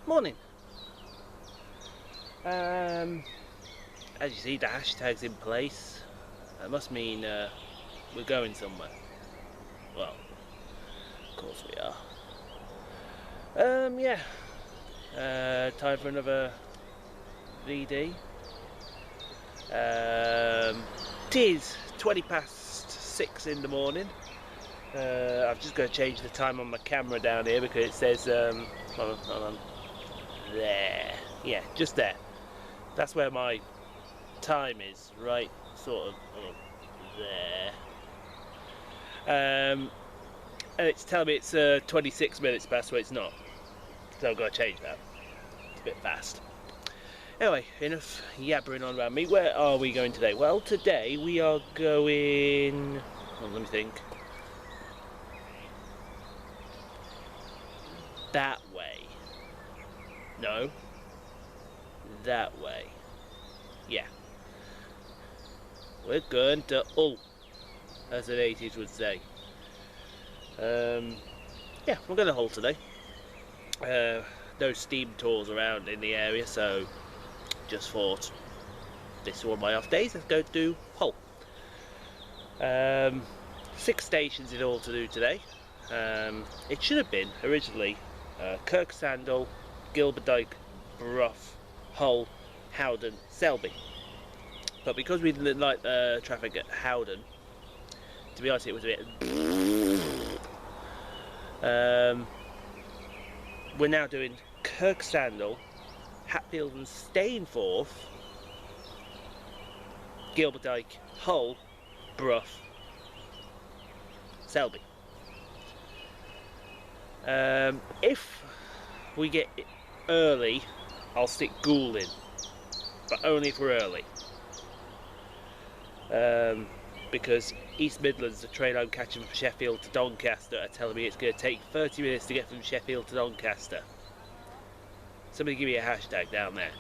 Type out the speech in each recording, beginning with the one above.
Morning. As you see, the hashtag's in place. That must mean we're going somewhere. Well, of course we are. Yeah. Time for another VD. It is 6:20 in the morning. I've just got to change the time on my camera down here because it says, hold on, there, yeah, just there. That's where my time is, right, sort of there. And it's telling me it's 26 minutes past, so it's not. So I've got to change that. It's a bit fast. Anyway, enough yabbering on around me. Where are we going today? Well, today we are going... Oh, let me think. That way. No. That way. Yeah. We're going to Hull, as the 80s would say. Yeah, we're going to Hull today. No steam tours around in the area, so just thought this is one of my off days. Let's go to Hull. 6 stations in all to do today. It should have been originally Kirksandall, Gilberdyke, Brough, Hull, Howden, Selby. But because we didn't like the traffic at Howden, to be honest, it was a bit. We're now doing Kirksandall, Hatfield and Stainforth, Gilberdyke, Hull, Brough, Selby. If we get early, I'll stick Goole in, but only if we're early. Because East Midlands, the train I'm catching from Sheffield to Doncaster, are telling me it's going to take 30 minutes to get from Sheffield to Doncaster. Somebody give me a hashtag down there.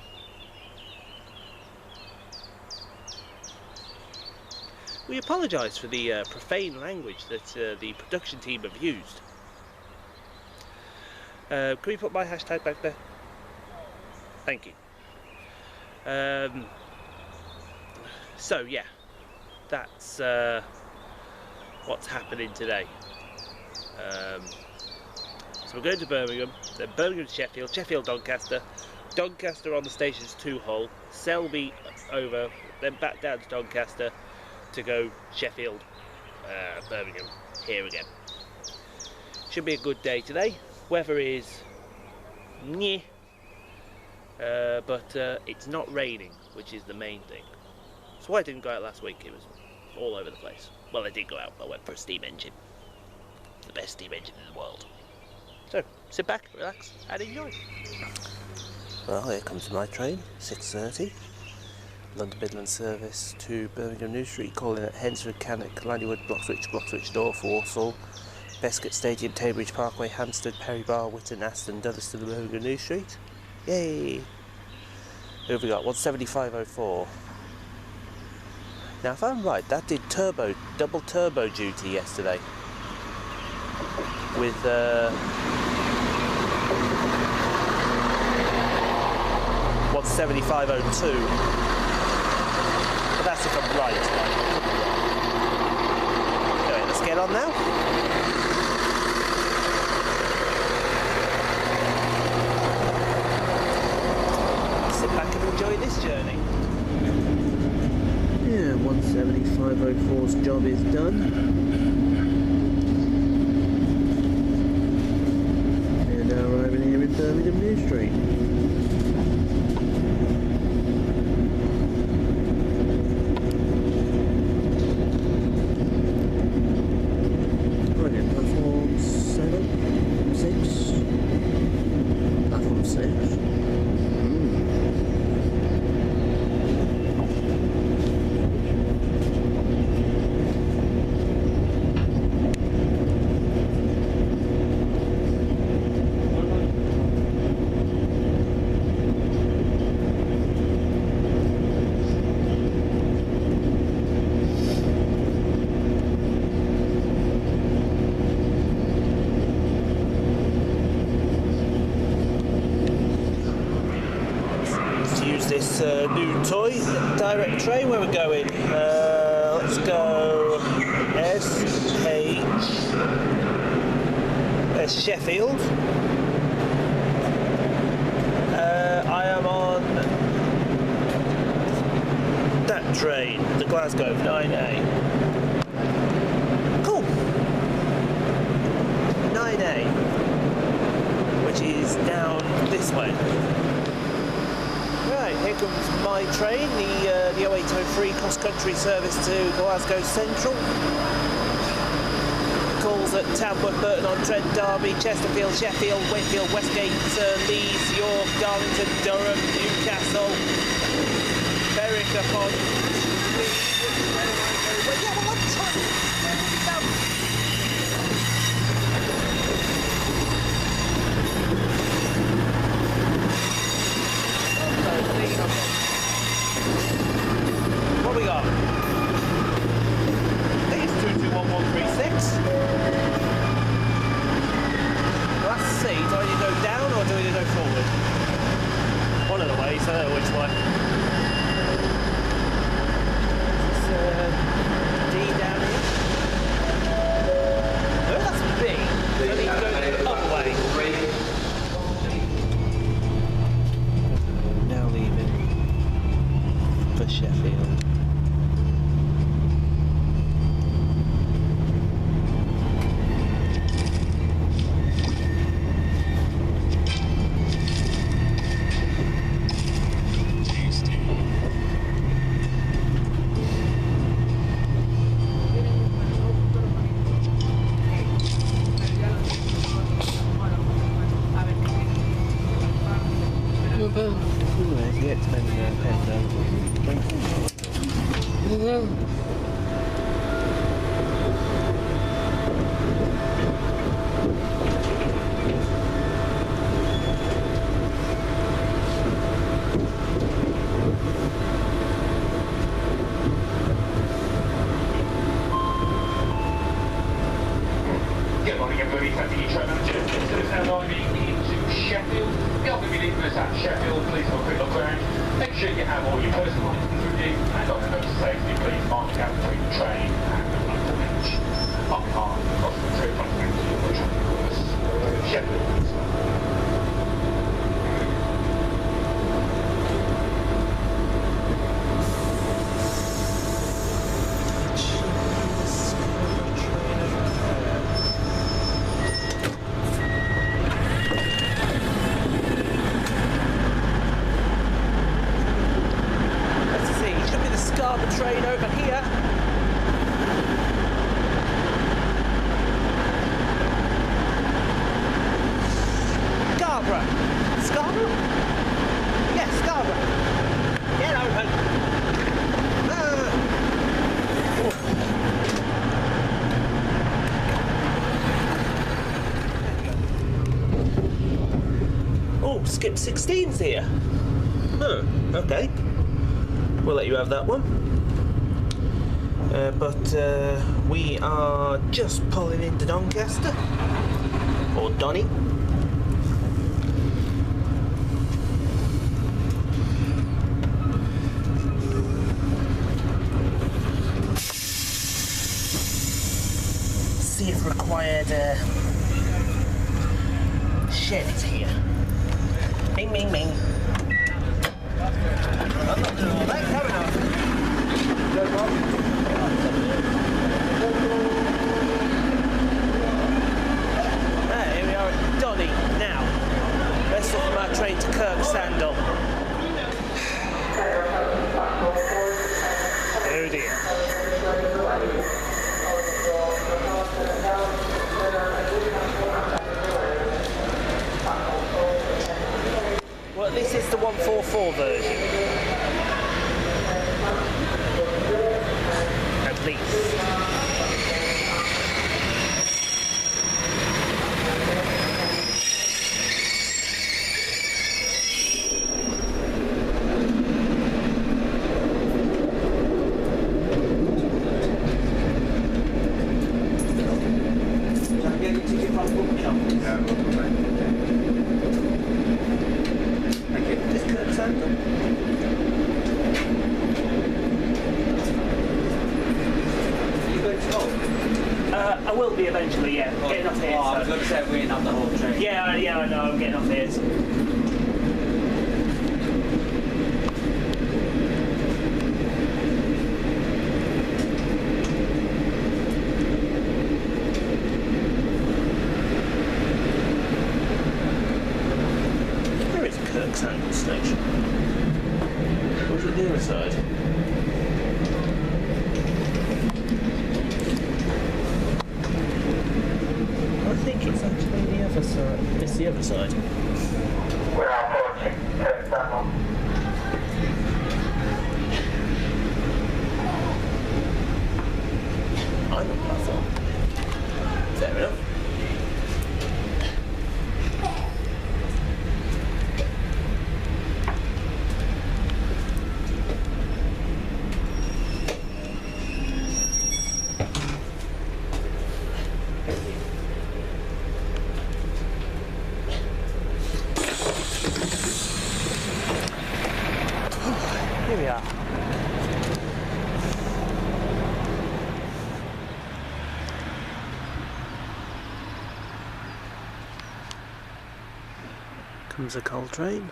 We apologise for the profane language that the production team have used. Can we put my hashtag back there? Thank you. So yeah, that's what's happening today. So we're going to Birmingham, then Birmingham to Sheffield, Sheffield Doncaster, Doncaster on the stations to Hull, Selby over, then back down to Doncaster to go Sheffield, Birmingham, here again. Should be a good day today. Weather is meh, but it's not raining, which is the main thing. That's why I didn't go out last week. It was all over the place. Well, I did go out, but I went for a steam engine. The best steam engine in the world. So, sit back, relax, and enjoy. Well, here comes my train, 6:30. London Midland service to Birmingham New Street, calling at Hensford, Cannock, Lannywood, Bloxwich North, Walsall, Bescott Stadium, Cambridge Parkway, Hampstead, Perry Bar, Witton, Aston, Dudderston, Birmingham New Street. Yay! Who have we got? 175.04. Now, if I'm right, that did double turbo duty yesterday. With 175.02. But that's if I'm right. Anyway, let's get on now. Sit back and enjoy this journey. Yeah, 175.04's job is done. And now arriving here in Birmingham New Street. Right, platform 7, 6, platform 6. this new toy, direct train. Where we're going? Let's go Sheffield. I am on that train, the Glasgow 9A. Cool. 9A, which is down this way. Right, here comes my train, the 0803 cross-country service to Glasgow Central. Calls at Tamworth, Burton-on-Trent, Derby, Chesterfield, Sheffield, Wakefield, Westgate, Leeds, York, Darlington, Durham, Newcastle, Berwick upon what we got? I think it's 221136. Let's see, do I need to go down or do I need to go forward? One of the ways, I don't know which way. Is this D down here? No, that's B. So I need to go the other way. Now leaving for Sheffield. Good morning, everybody. Thank you, Trevor. So it's now arriving into Sheffield. The other meeting was at Sheffield. Please have a quick look around. Make sure you have all your personal items with you. And documents of safety, please mark it out between the train and the local bench. Up hard across the 3 o'clock bench to your train course. Sheffield, please. Train over here. Scarborough. Scarborough? Yes, Scarborough. Get open. Oh, skip 16's here. Huh, okay. We'll let you have that one. But we are just pulling into Doncaster, or Donny. See if required shed is here. Bing, bing, bing. I'm not doing all that, have enough. No problem. Here we are at Donny now. Let's look from our train to Kirksandall. Oh dear. Well, this is the 144 version. At least. Thank you. Just Kirksandall. So we're not the whole train. Yeah, I know, I'm getting off here. Where is Kirk's station? Where's it the other side? I think it's actually the other side. It's the other side. We're approaching. Turn down. I'm on platform. Fair enough. Here we are. Comes a coal train.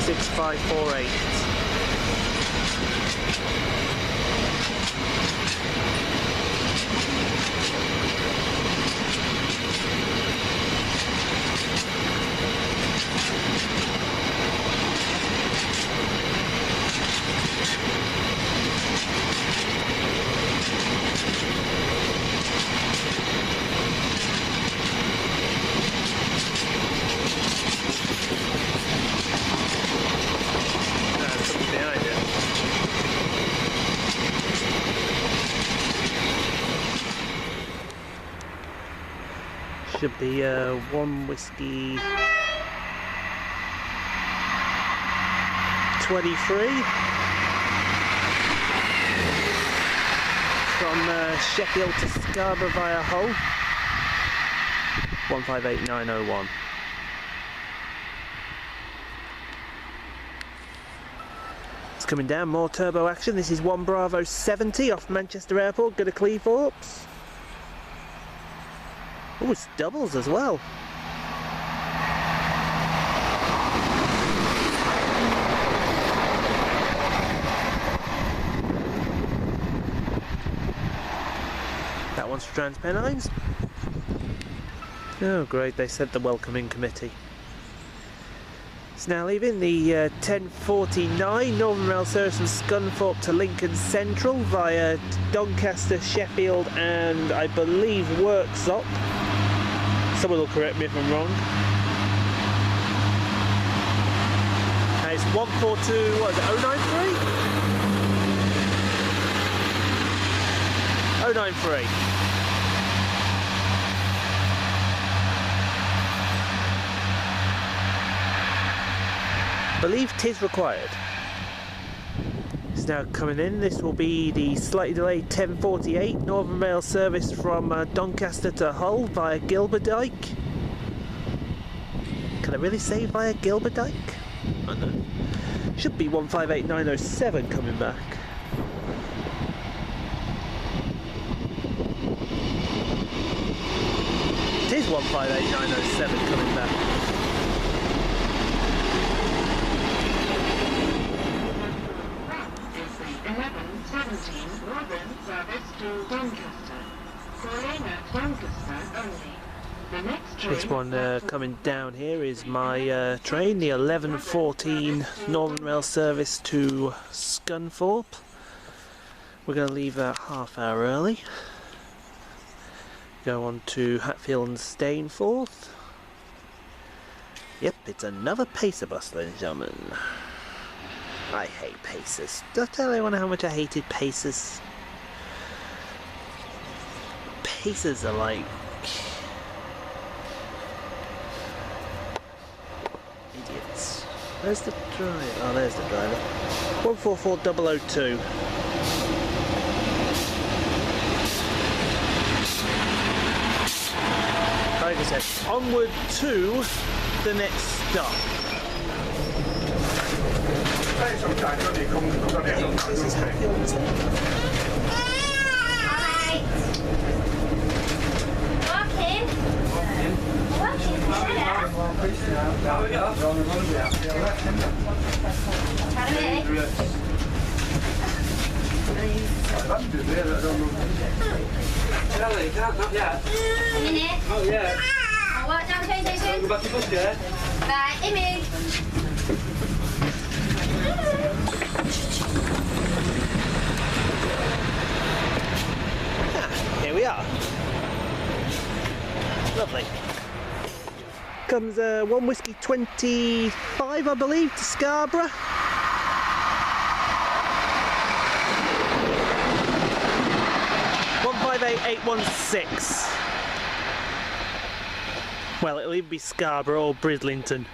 Six 548. Should be 1 whiskey 23 from Sheffield to Scarborough via Hull. 158901. It's coming down, more turbo action. This is 1 Bravo 70 off Manchester Airport, go to Cleethorpes. Oh, it's doubles as well. That one's for TransPennines. Oh great, they said the welcoming committee. It's now leaving the 1049 Northern Rail service from Scunthorpe to Lincoln Central via Doncaster, Sheffield and I believe Worksop. Someone will correct me if I'm wrong. It's 142, what is it, 093? 093. I believe 'tis required. It's now coming in. This will be the slightly delayed 1048 Northern Rail service from Doncaster to Hull via Gilberdyke. Can I really say via Gilberdyke? I don't know. Should be 158907 coming back. It is 158907 coming back. Northern service to Doncaster. Calling at Doncaster only. The next train This one coming down here is my train, the 1114 Northern Rail service to Scunthorpe. We're going to leave that half hour early. Go on to Hatfield and Stainforth. Yep, it's another pacer bus, ladies and gentlemen. I hate pacers. Did I tell anyone how much I hated pacers? pacers are like. Idiots. Where's the driver? Oh, there's the driver. 144002. Like I said, onward to the next stop. This is Hatfield and Stainforth. Alright. Walking. Walking. A minute. Oh yeah. I'll walk down train station. Go back to bus, yeah? Right, Amy. Here we are. Lovely. Comes 1 whiskey 25, I believe, to Scarborough. $158,816. Well, it'll either be Scarborough or Brislington.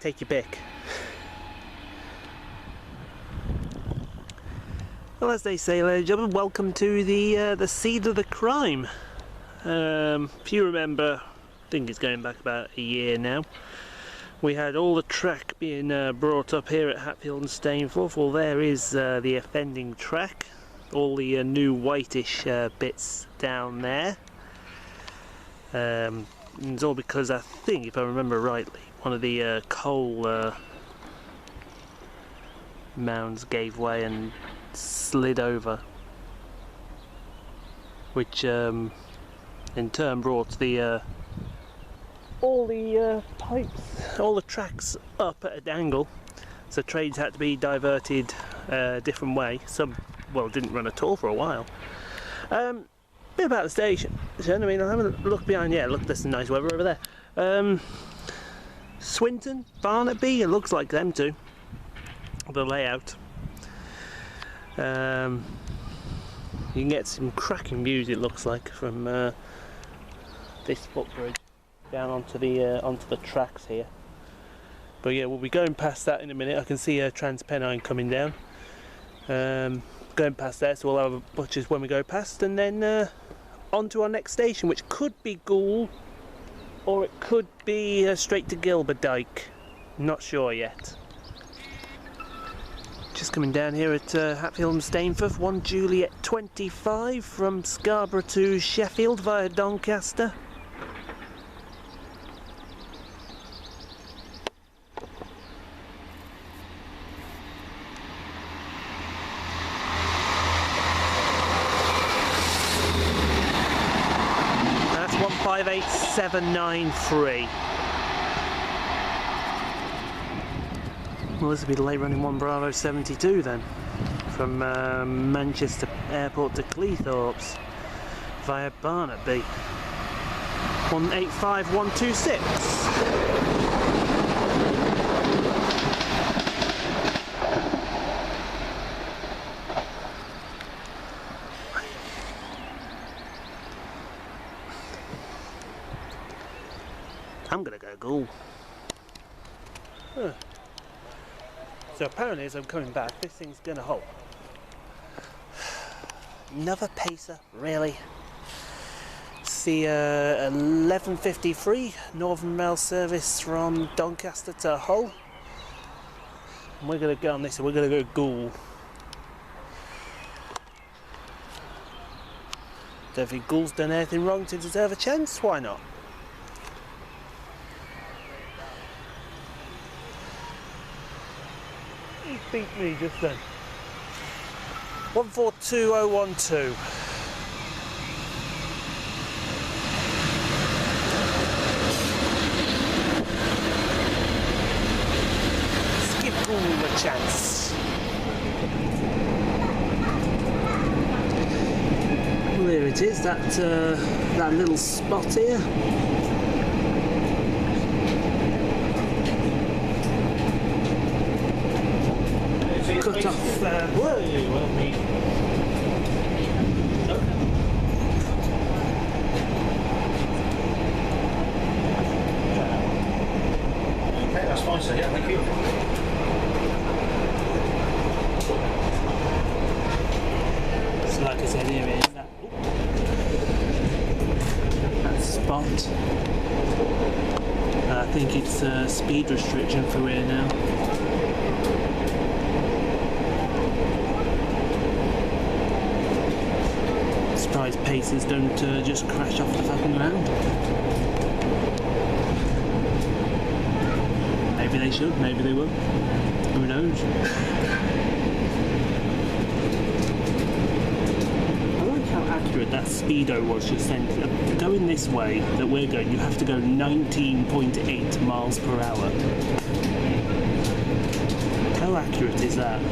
Take your pick. Well, as they say, ladies and gentlemen, welcome to the seed of the crime. If you remember, I think it's going back about a year now, we had all the track being brought up here at Hatfield and Stainforth. Well, there is the offending track, all the new whitish bits down there. It's all because I think, if I remember rightly, one of the coal mounds gave way and slid over, which in turn brought the all the pipes, all the tracks up at an angle, so trains had to be diverted a different way. Some, well, didn't run at all for a while. Bit about the station. I mean, I haven't looked behind yet. Look, there's some nice weather over there. Swinton, Barnaby, it looks like them too. The layout. You can get some cracking views, it looks like, from this footbridge down onto the tracks here. But yeah, we'll be going past that in a minute. I can see Transpennine coming down. Going past there, so we'll have a butcher's when we go past, and then on to our next station, which could be Goole, or it could be straight to Gilberdyke. Not sure yet. Just coming down here at Hatfield and Stainforth, 1 Juliet 25 from Scarborough to Sheffield via Doncaster. That's 158793. Well, this will be the late running 1 Bravo 72 then, from Manchester Airport to Cleethorpes via Barnaby. 185126. I'm gonna go Goole. Huh. So apparently, as I'm coming back, this thing's gonna hold. Another pacer, really? It's the 11:53 Northern Rail service from Doncaster to Hull. And we're gonna go on this, and we're gonna go Goole. Don't think Goole's done anything wrong to deserve a chance. Why not? He beat me just then. 142012. Let's give Goole a chance. Well, there it is, that little spot here. Cut off. spot. I think it's a speed restriction through here now. Surprised pacers don't just crash off the fucking ground. Maybe they should, maybe they will. Who knows? I like how accurate that speedo was just then. Going this way that we're going, you have to go 19.8 miles per hour. How accurate is that?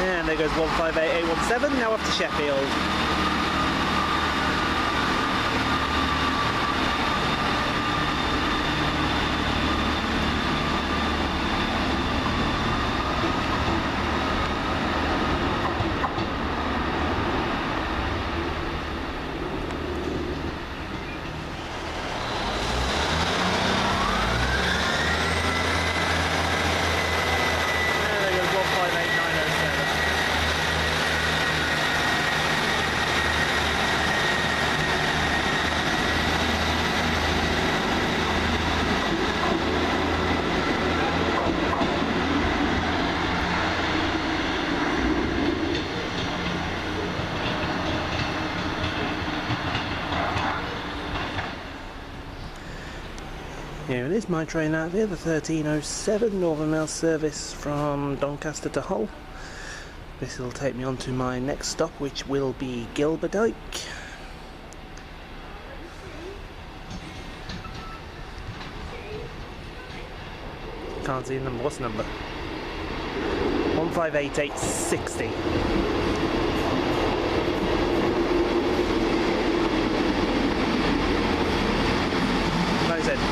And there goes 158817, now off to Sheffield. Here it is, my train out here, the 1307 Northern Mail service from Doncaster to Hull. This will take me on to my next stop, which will be Gilberdike. Can't see the number, what's the number? 158860.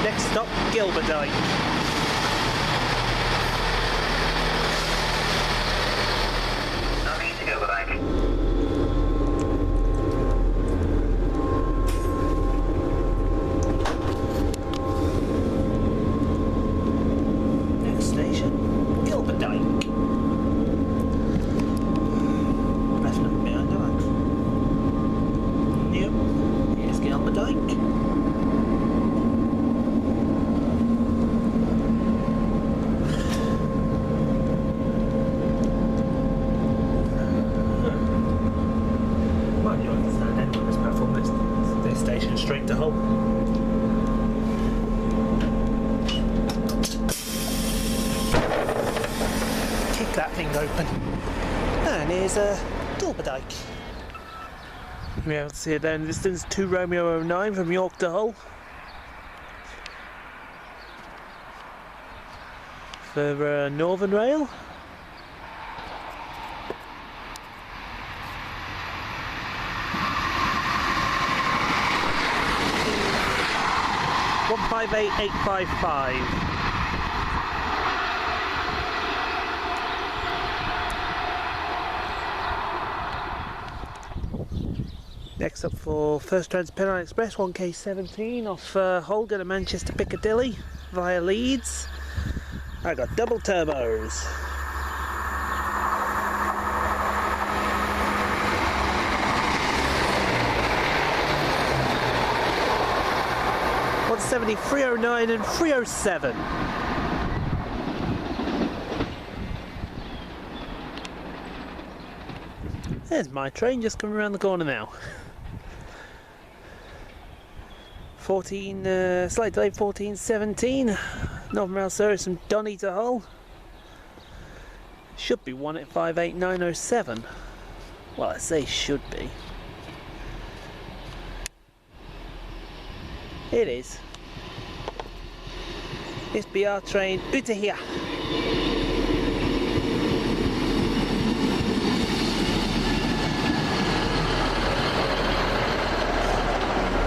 Next stop, Gilberdike. Nothing to Gilberdike. Next station, Gilberdike. Left number behind, don't I? Yep, here's Gilberdike. Station straight to Hull. Kick that thing open. And here's Gilberdike. We able to see it there in the distance, 2 Romeo 09 from York to Hull. For Northern Rail. One 58855. Next up for First Transpenine Express 1K17 off Hull, going to Manchester Piccadilly via Leeds. I got double turbos. .170, 309 and 307. There's my train just coming around the corner now. Slight delay 14:17. Northern Rail service from Donny to Hull. Should be one at 58907. Well, I say should be. It is. It's BR train ut here.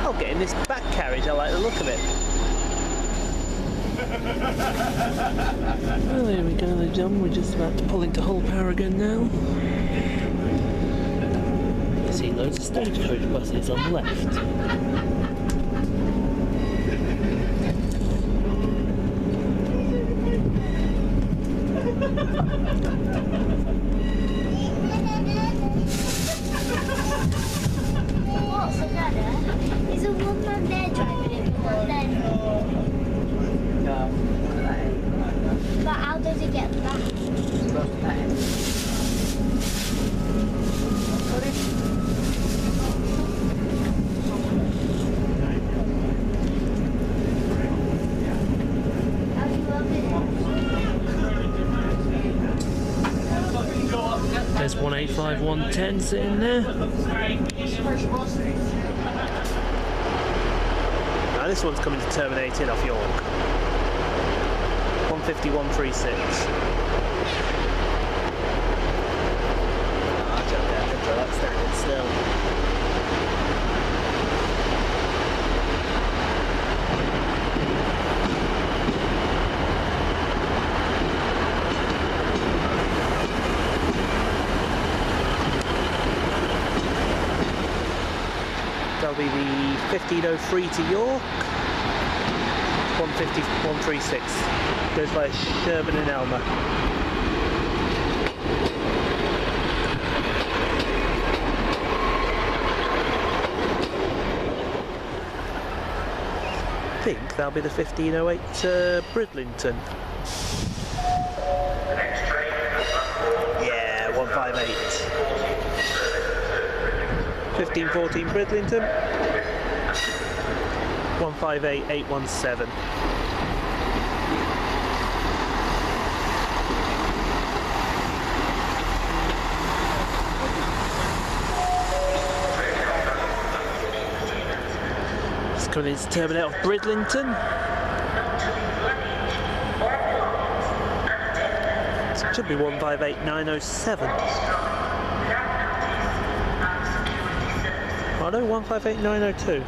I'll get in this back carriage, I like the look of it. Well, there we go, the jump. We're just about to pull into Hull Paragon now. You see loads of stagecoach buses on the left. What's the ladder? Is a woman there driving it, one then? But how does it get back? How do you open it? There's 185, 110 sitting there. Now this one's coming to terminate in off York. 150, 136. That's standing still. That'll be the 1503 to York. 150, 136. Goes by Sherburn and Elmer. I think that'll be the 1508 to Bridlington. Yeah, 158. 1514 Bridlington. 158 817. It's coming in to terminate off Bridlington. It should be 158 907. Oh no, 158 902.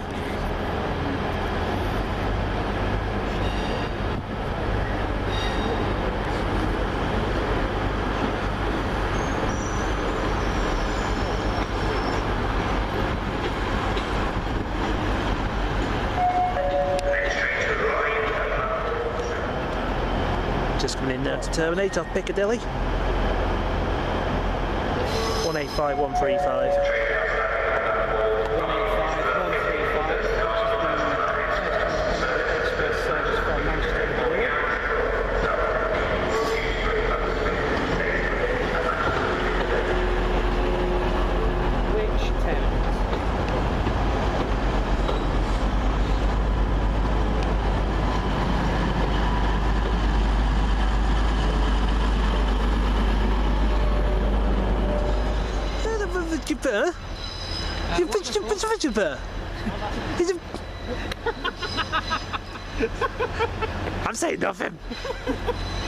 Just coming in now to terminate off Piccadilly. 185 135. I'm saying nothing.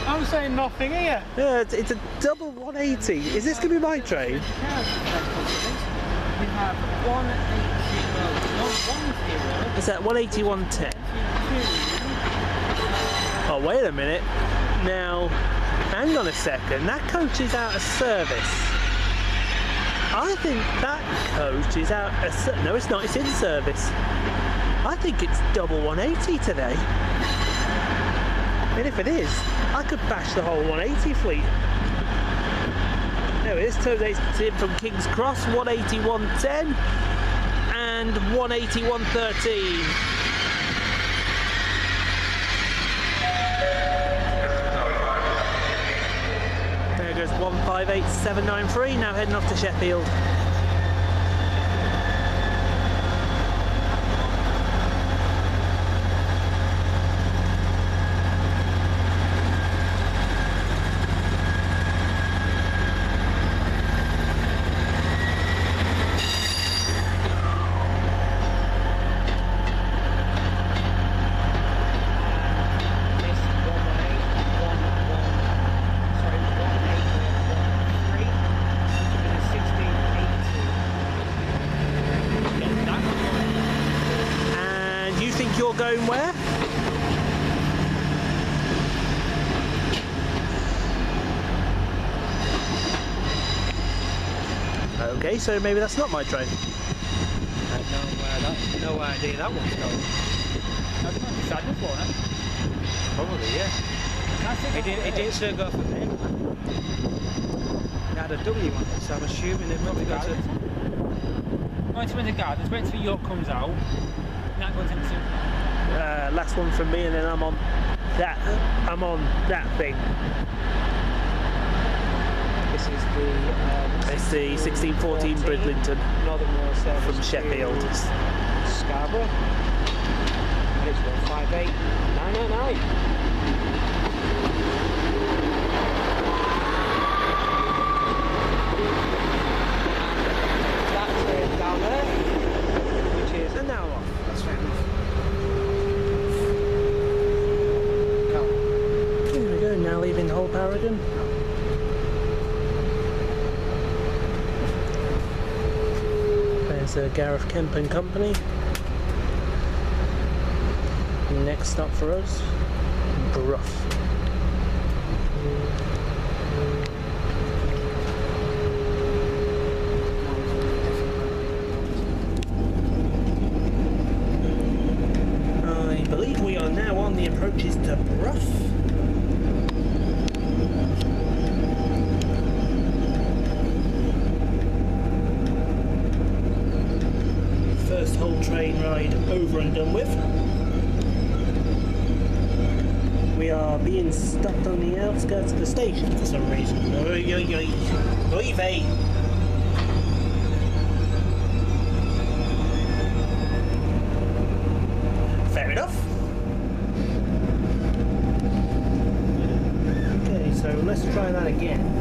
I'm saying nothing here. Yeah, it's a double 180. Is this going to be my train? We have 180. Is that 180, 110? Oh, wait a minute. Now, hang on a second. That coach is out of service. I think that coach is out of service. No, it's not. It's in service. I think it's double 180 today. And if it is, I could bash the whole 180 fleet. There it is, terminates in from King's Cross, 180, 110 and 180, 113. There goes 158, 793, now heading off to Sheffield. stone where? Okay, so maybe that's not my train. I have no idea that one's going. That's not sadness, wasn't it? Probably, yeah. It didn't still go for him. It had a W on it, so I'm assuming they've probably got to... Going to the gardens, wait till York comes out, and that goes into... Last one from me, and then I'm on that thing. This is the... It's the 1614 Bridlington Northern Rail Service from Sheffield. to Scarborough. And it's 158999. Down there, which is an hour off. That's fair enough. Here we go, now leaving Hull Paragon. There's Gareth Kemp and Company. Next stop for us, Brough. I believe we are now on the approaches to Brough. First whole train ride over and done with. We are being stopped on the outskirts of the station for some reason. Oy, oy, oy. Oy vey. Fair enough. Okay, so let's try that again.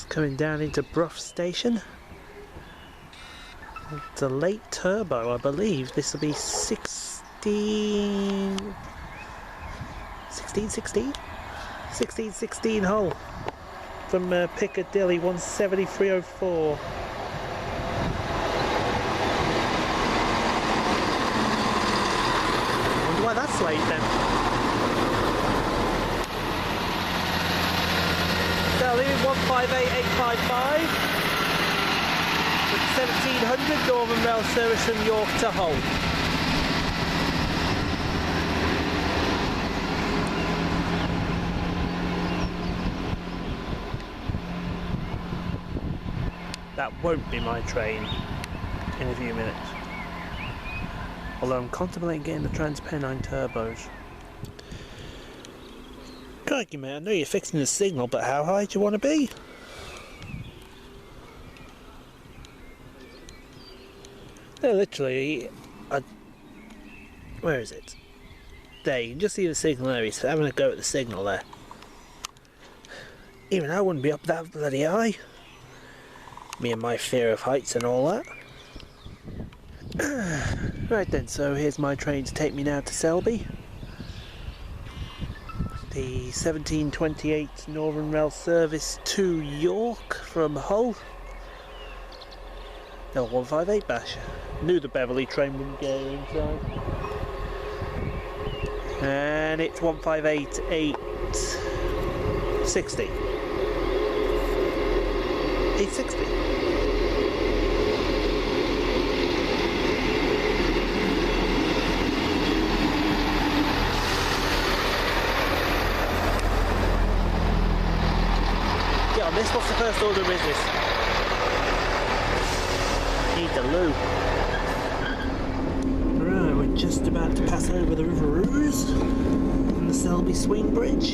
Coming down into Brough Station. It's a late turbo, I believe. This will be 1616 hull from Piccadilly 17304. Wonder why that's late then. So leaving 158855 with 1700 Northern Rail service from York to Hull. That won't be my train in a few minutes. Although I'm contemplating getting the Trans-Pennine turbos. Crikey mate, I know you're fixing the signal, but how high do you want to be? No, literally, where is it? There, you can just see the signal there. He's having a go at the signal there. Even I wouldn't be up that bloody high. Me and my fear of heights and all that. Right then, so here's my train to take me now to Selby. The 1728 Northern Rail service to York from Hull. L158 bash. Knew the Beverley train wouldn't go inside. And it's 158860. 860. this? What's the first order of business? Need the loo. Right, we're just about to pass over the River Ouse and the Selby Swing Bridge.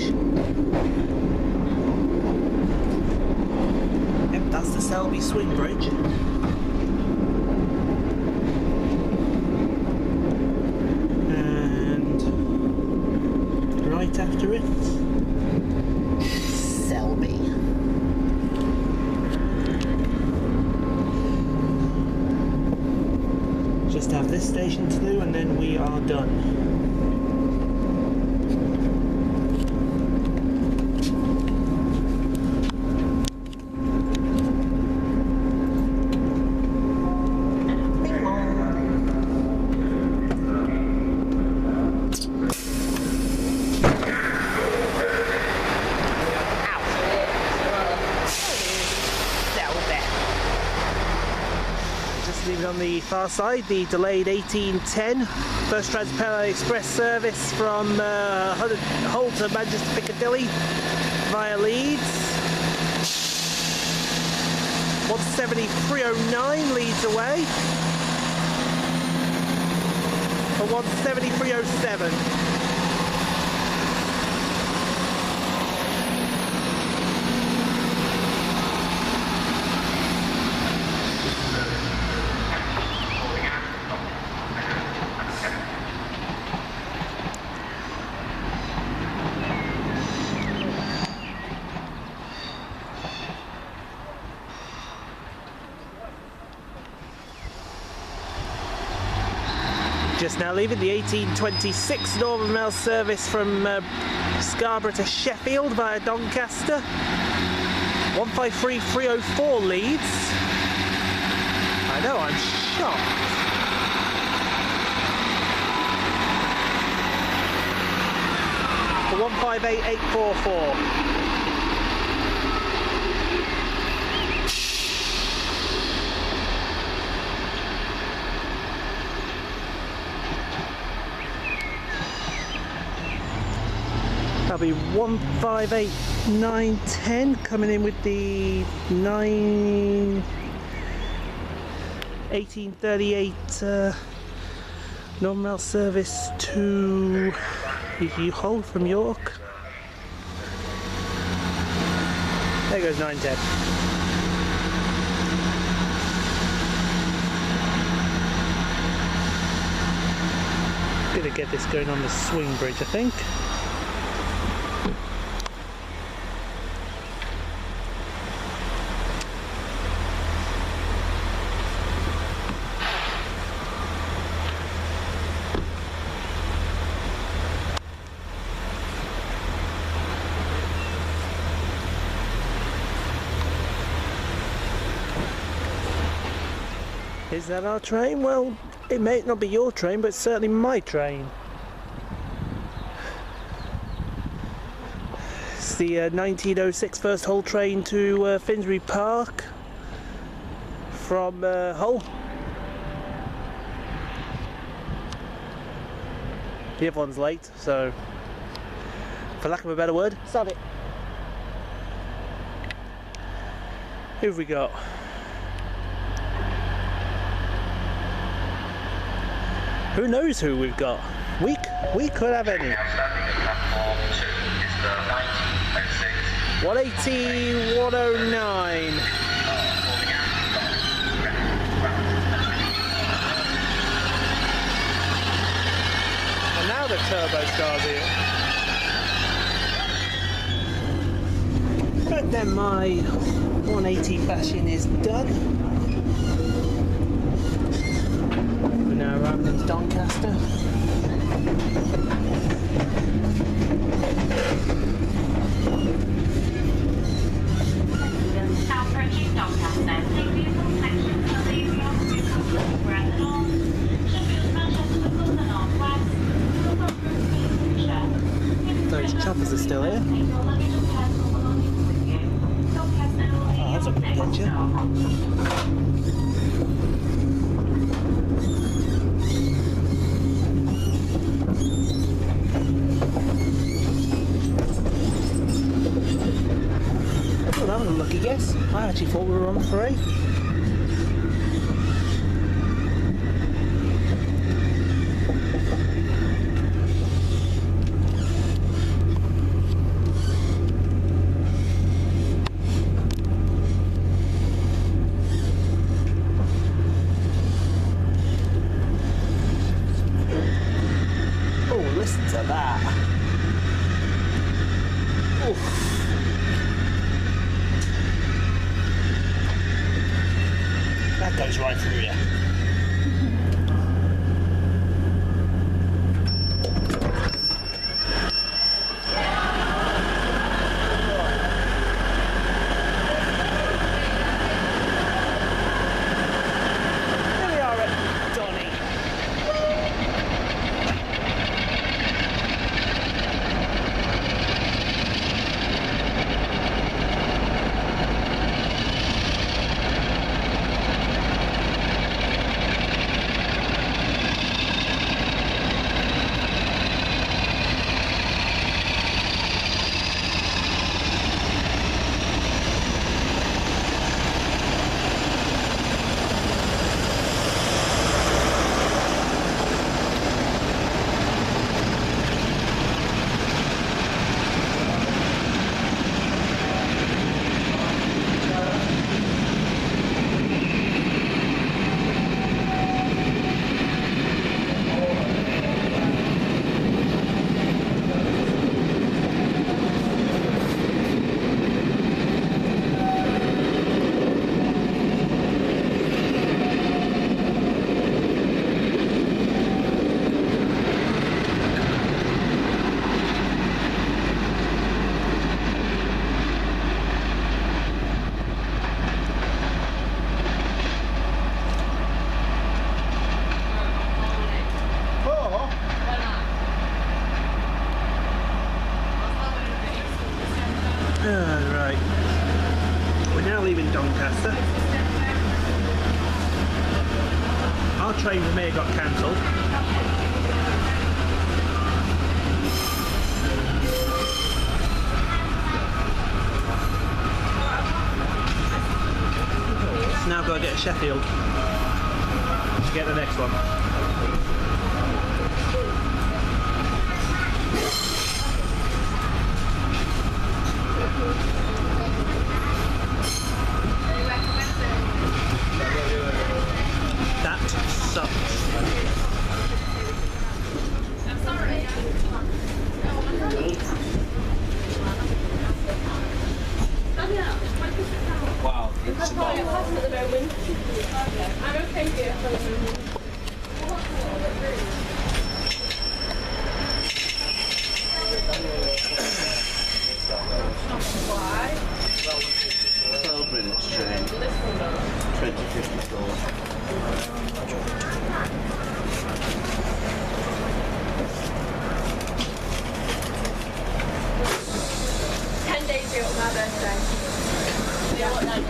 Yep, that's the Selby Swing Bridge. And right after it, Selby. Just have this station to do and then we are done. On the far side, the delayed 1810 First Transparent Express service from Hull to Manchester Piccadilly via Leeds. 17309 Leeds away for 17307. Just now leaving the 1826 Northern Mail service from Scarborough to Sheffield via Doncaster. 153304 Leeds. I know, I'm shocked. For 158844. That'll be 158910 coming in with the 1838 Northern Mail service to Hull from York. There goes 910. Gonna get this going on the swing bridge, I think. Is that our train? Well, it may not be your train, but it's certainly my train. It's the 1906 First Hull train to Finsbury Park from Hull. The other one's late, so for lack of a better word, sod it. Who have we got? Who knows who we've got? We could have any. 180, 109. And now the turbo star's here. But then my 180 bashing is done. Now arriving in Doncaster. Now approaching Doncaster, take vehicle section to leave your vehicle we're at the north, Sheffield, Manchester, to the northwest, Those choppers are still here. Oh, that's a good picture. That was a lucky I actually thought we were on 3. Listen to that. Oof. That goes right through you. Right, we're now leaving Doncaster. Our train from here got cancelled. So now I've got to get to Sheffield to get the next one. That sucks. I'm sorry. Wow, it's about I'm okay here. Why? 12 minutes train. 2054. 10 days ago, my birthday. Yeah, what that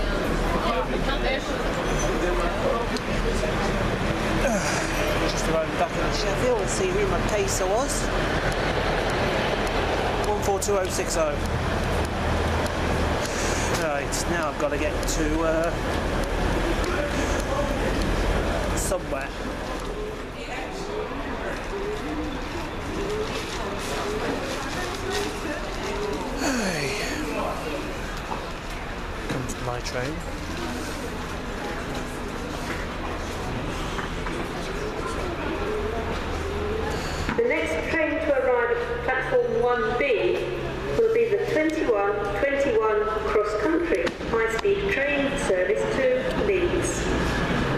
Just arriving back in Sheffield and see who my pacer was. 142060. Right, now I've got to get to somewhere. Comes my train. The next train to arrive at platform 1B will be the 2121 cross country high-speed train service to Leeds.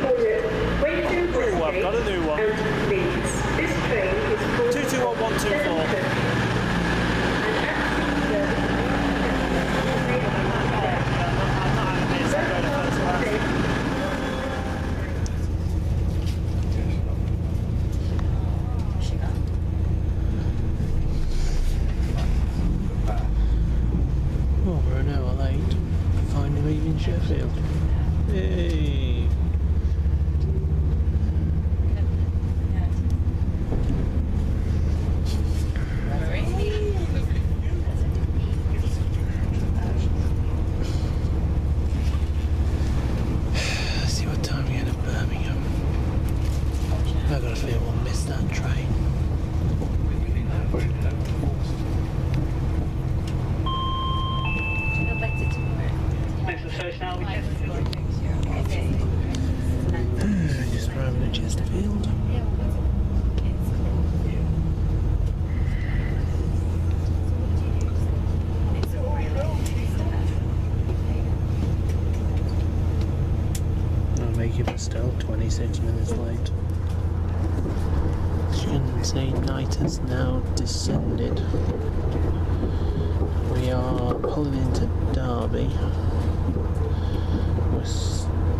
Called at Wakefield Oh, I've got a new one. and Leeds. This train is called 221124. Oh, we're an hour late. Finally leaving Sheffield. Yay! I've got a feel we'll miss that train. Just arriving at Chesterfield. I'll make it, but still 26 minutes late. As you can see, night has now descended. We are pulling into Derby.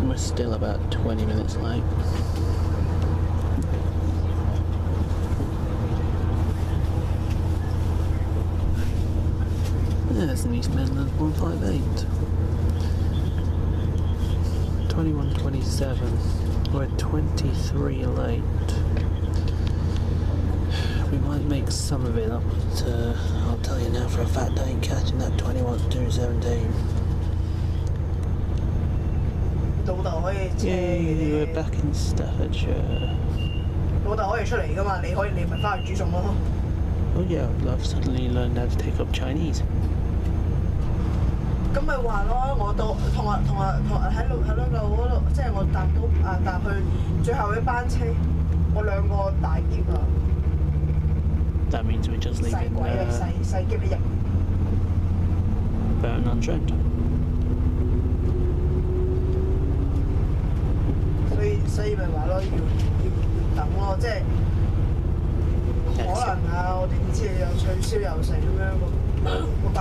We're still about 20 minutes late. There's an East Midlands 158. 21:27. We're 23 late. We might make some of it up to, I'll tell you now for a fact, I ain't catching that 21:2:17. Yay, we're back in Staffordshire. Oh yeah, I've suddenly learned how to take up Chinese. 咁咪話咯，我到同喺路嗰度，即係我搭去最後一班車，我兩個大劫啊！ That means we're just 細 leaving 鬼啊，細劫一日。 Burton on Trent. 所以咪話咯，要等咯，即係可能啊，我點知又取消又成咁樣嗰班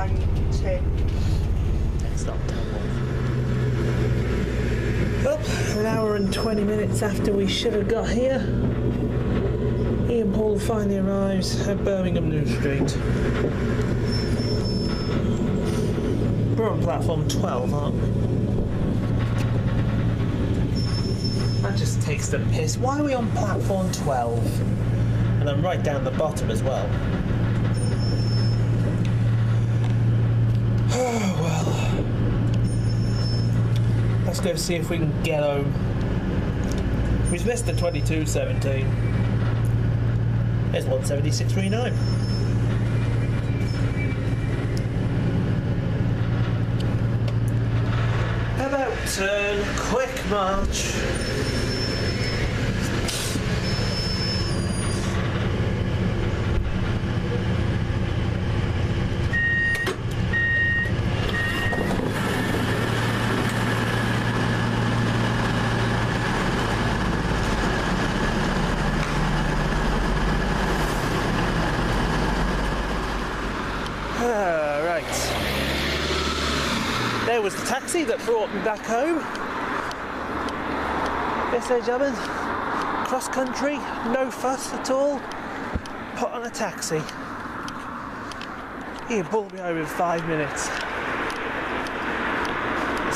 車。 Well, an hour and 20 minutes after we should have got here, Ian Poole finally arrives at Birmingham New Street. We're on platform 12, aren't we? That just takes the piss. Why are we on platform 12? And I'm right down the bottom as well. Oh, well. Let's go see if we can get home. We've missed the 22:17. There's 176.39. About turn, quick march. There was the taxi that brought me back home. Yes, ladies and gentlemen, cross country, no fuss at all. Put on a taxi. He pulled me home in 5 minutes.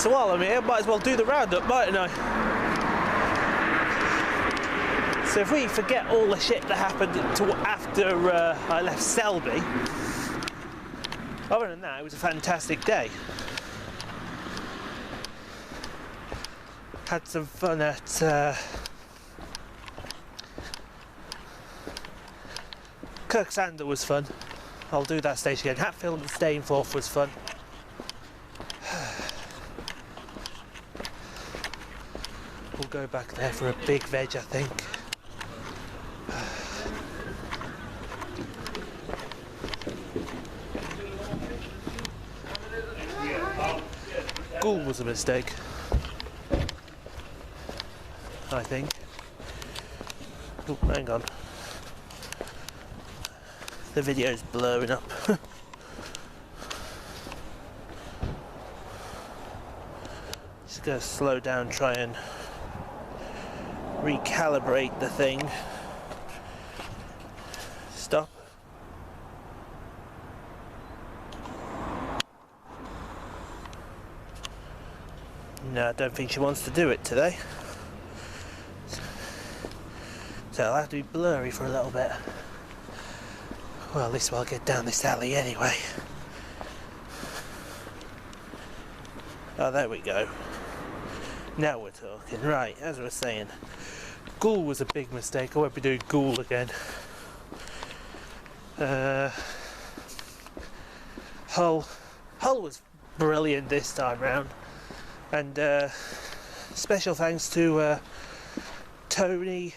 So while I'm here, I might as well do the roundup, mightn't I? So if we forget all the shit that happened after I left Selby, other than that, it was a fantastic day. Had some fun at Kirksander was fun. I'll do that station again. Hatfield and Stainforth was fun. We'll go back there for a big veg, I think. Gould was a mistake, I think. Oh, hang on. The video's blowing up. Just gonna slow down, try and recalibrate the thing. Stop. No, I don't think she wants to do it today. So I'll have to be blurry for a little bit. Well, at least I'll get down this alley anyway. Oh, there we go. Now we're talking. Right, as I was saying, Goole was a big mistake. I won't be doing Goole again. Hull was brilliant this time round, and special thanks to Tony,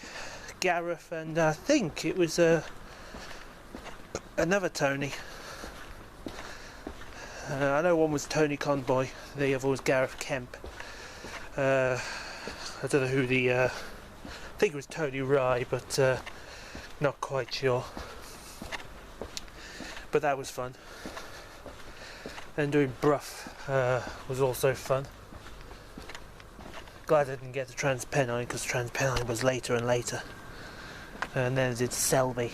Gareth, and I think it was another Tony. I know one was Tony Conboy, the other was Gareth Kemp. I don't know who the I think it was Tony Rye, but not quite sure. But that was fun. And doing Brough was also fun. Glad I didn't get to Transpennine, because Transpennine was later and later. And then I did Selby,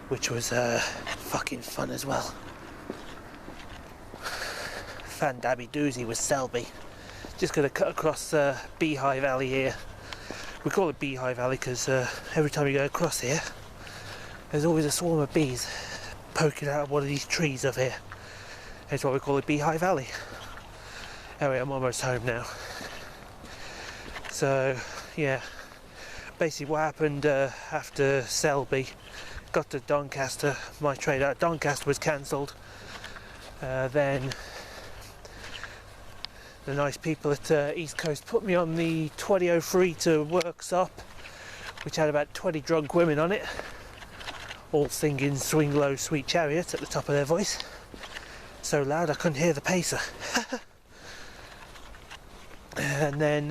which was fucking fun as well. Fan dabby doozy was Selby. Just going to cut across Beehive Alley here. We call it Beehive Alley because every time you go across here, there's always a swarm of bees poking out of one of these trees up here. That's why we call it Beehive Alley. Anyway, I'm almost home now. So, yeah. Basically what happened after Selby, got to Doncaster, my trade out Doncaster was cancelled. Then the nice people at East Coast put me on the 2003 to Worksop, which had about 20 drunk women on it, all singing Swing Low Sweet Chariot at the top of their voice. So loud I couldn't hear the pacer. And then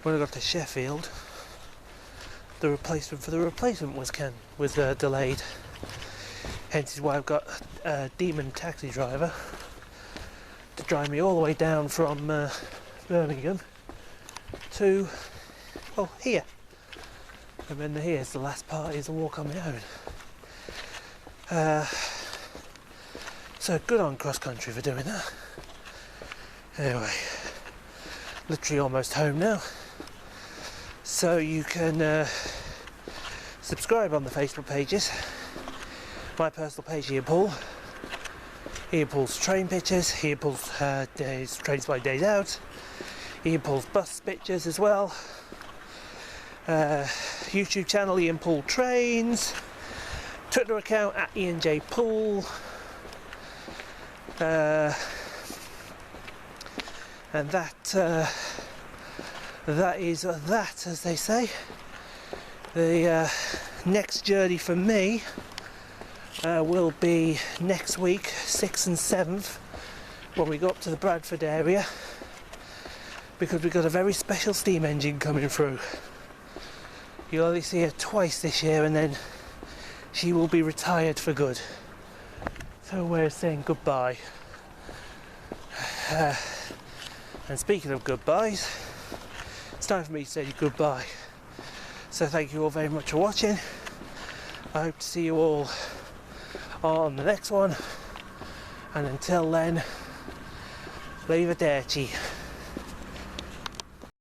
when I got to Sheffield, the replacement for the replacement was delayed. Hence is why I've got a demon taxi driver to drive me all the way down from Birmingham to, well, here. And then here's the last part, is a walk on my own. So good on cross country for doing that. Anyway, literally almost home now. So you can subscribe on the Facebook pages. My personal page, Ian Poole. Ian Poole's train pictures, Ian Poole's trains by days out, Ian Poole's bus pictures as well. YouTube channel IanPooleTrains, Twitter account at IanJPoole, and that is that, as they say. The next journey for me will be next week, 6th and 7th, when we go up to the Bradford area, because we've got a very special steam engine coming through. You'll only see her twice this year, and then she will be retired for good. So we're saying goodbye. And speaking of goodbyes, it's time for me to say goodbye. So thank you all very much for watching. I hope to see you all on the next one. And until then, arrivederci.